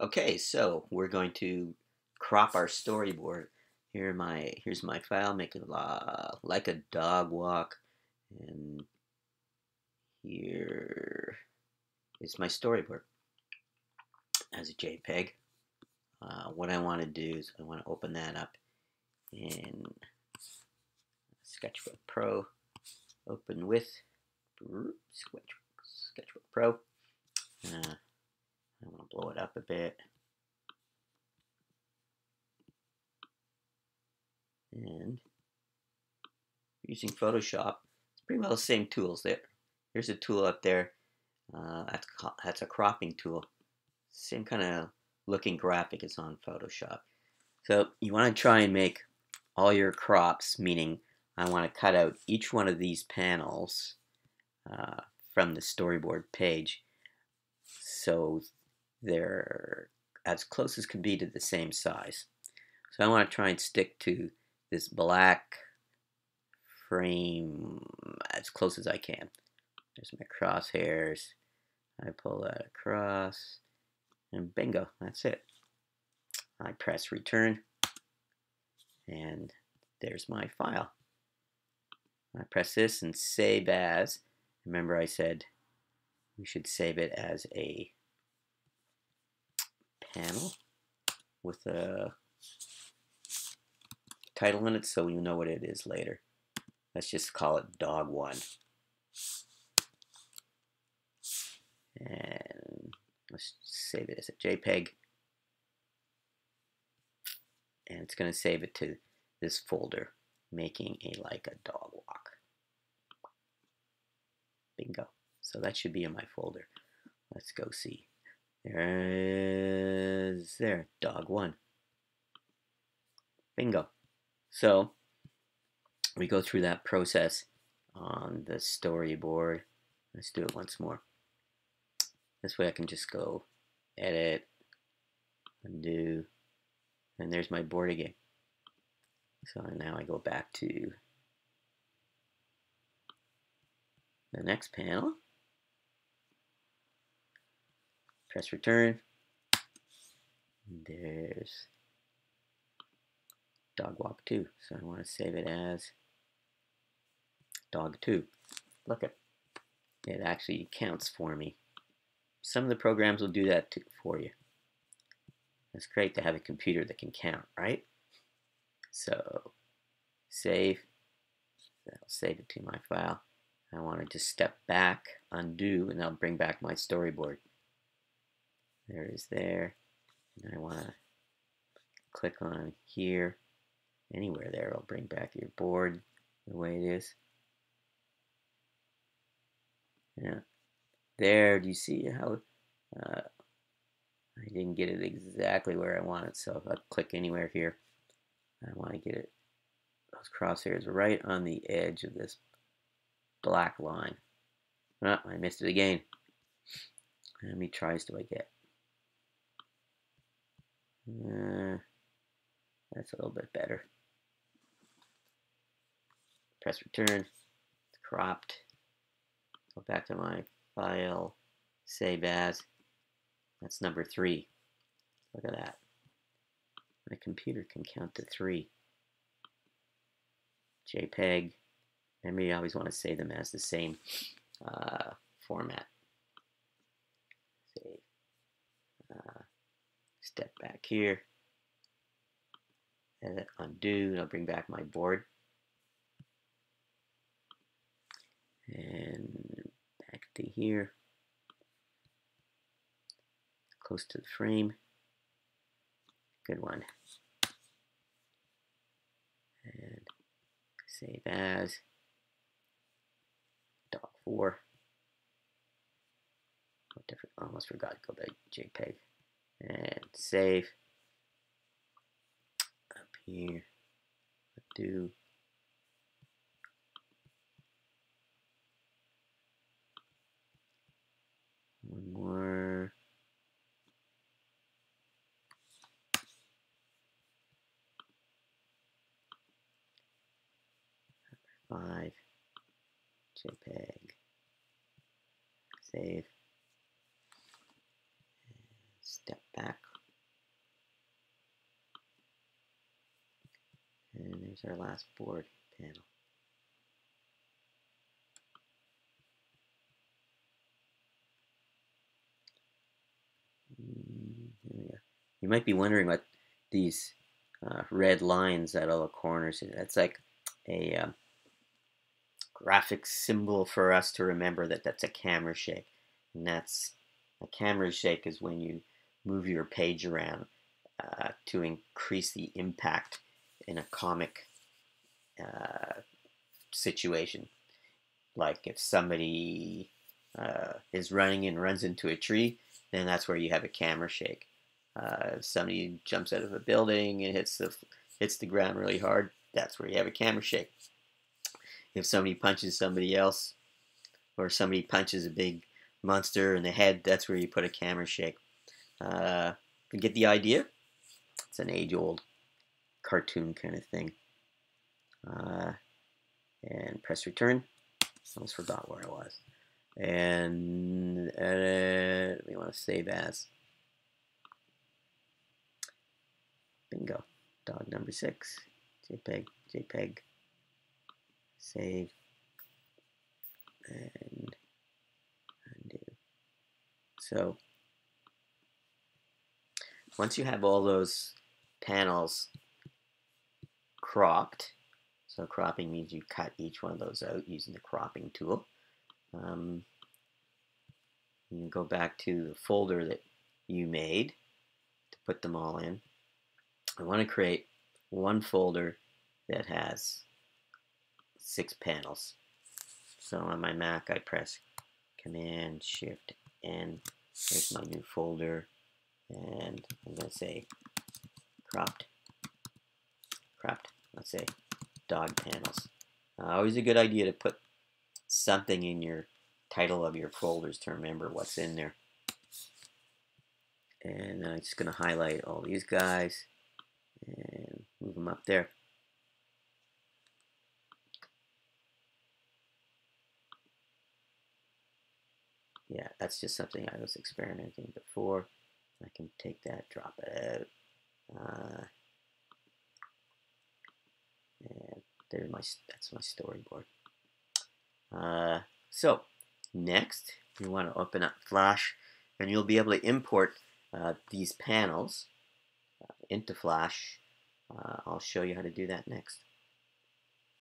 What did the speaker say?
Okay, so we're going to crop our storyboard. Here's my file. Make it like a dog walk, and here is my storyboard as a JPEG. What I want to do is I want to open that up in Sketchbook Pro. Open with Sketchbook Pro. I want to blow it up a bit. And using Photoshop, it's pretty well the same tools there. Here's a tool up there. That's a cropping tool. Same kind of looking graphic as on Photoshop. So you want to try and make all your crops, meaning I want to cut out each one of these panels from the storyboard page so they're as close as can be to the same size. So I want to try and stick to this black frame as close as I can. There's my crosshairs. I pull that across, and bingo, that's it. I press return, and there's my file. I press this and save as. Remember I said we should save it as a panel with a title in it so you know what it is later. Let's just call it dog 1. And let's save it as a JPEG. And it's going to save it to this folder, making a Leica dog walk. Bingo. So that should be in my folder. Let's go see. There, dog 1. Bingo. So we go through that process on the storyboard. Let's do it once more. This way I can just go edit, undo, and there's my board again. So now I go back to the next panel, press return, and there's dog walk 2. So I want to save it as dog 2. Look at it, actually counts for me. Some of the programs will do that for you. It's great to have a computer that can count, right? So save. That'll save it to my file. I want to just step back, undo, and I'll bring back my storyboard. There it is there. And I want to click on here. Anywhere there, I'll bring back your board the way it is. Yeah. There, do you see how I didn't get it exactly where I want it, so I'll click anywhere here. I want to get it, those crosshairs right on the edge of this black line. Oh, I missed it again. How many tries do I get? That's a little bit better. Press return. It's cropped. Go back to my file. Save as. That's number 3. Look at that. My computer can count to 3. JPEG. Remember, you always want to save them as the same format. Save. Step back here. Edit, undo, and I'll bring back my board. And back to here. Close to the frame. Good one. And save as dog 4. Oh, different. Almost forgot to go back to JPEG. And save. Up here. Do. One more. Number 5. JPEG. Save. Step back Where's our last board panel? Here we go. You might be wondering what these red lines at all the corners. That's like a graphic symbol for us to remember that that's a camera shake. And that's a camera shake is when you move your page around to increase the impact in a comic situation. Like if somebody is running and runs into a tree, then that's where you have a camera shake. If somebody jumps out of a building and hits the ground really hard, that's where you have a camera shake. If somebody punches somebody else, or somebody punches a big monster in the head, that's where you put a camera shake. You get the idea? It's an age-old cartoon kind of thing. And press return. Almost forgot where I was. And edit. We want to save as. Bingo. Dog number 6. JPEG. Save. And undo. So once you have all those panels cropped, so cropping means you cut each one of those out using the cropping tool. You can go back to the folder that you made to put them all in. I want to create one folder that has 6 panels. So on my Mac, I press Command Shift N. There's my new folder, and I'm going to say cropped. Let's say dog panels. Always a good idea to put something in your title of your folders to remember what's in there. And I'm just going to highlight all these guys and move them up there. Yeah, that's just something I was experimenting before. I can take that, drop it out. And that's my storyboard. So next, you want to open up Flash, and you'll be able to import these panels into Flash. I'll show you how to do that next.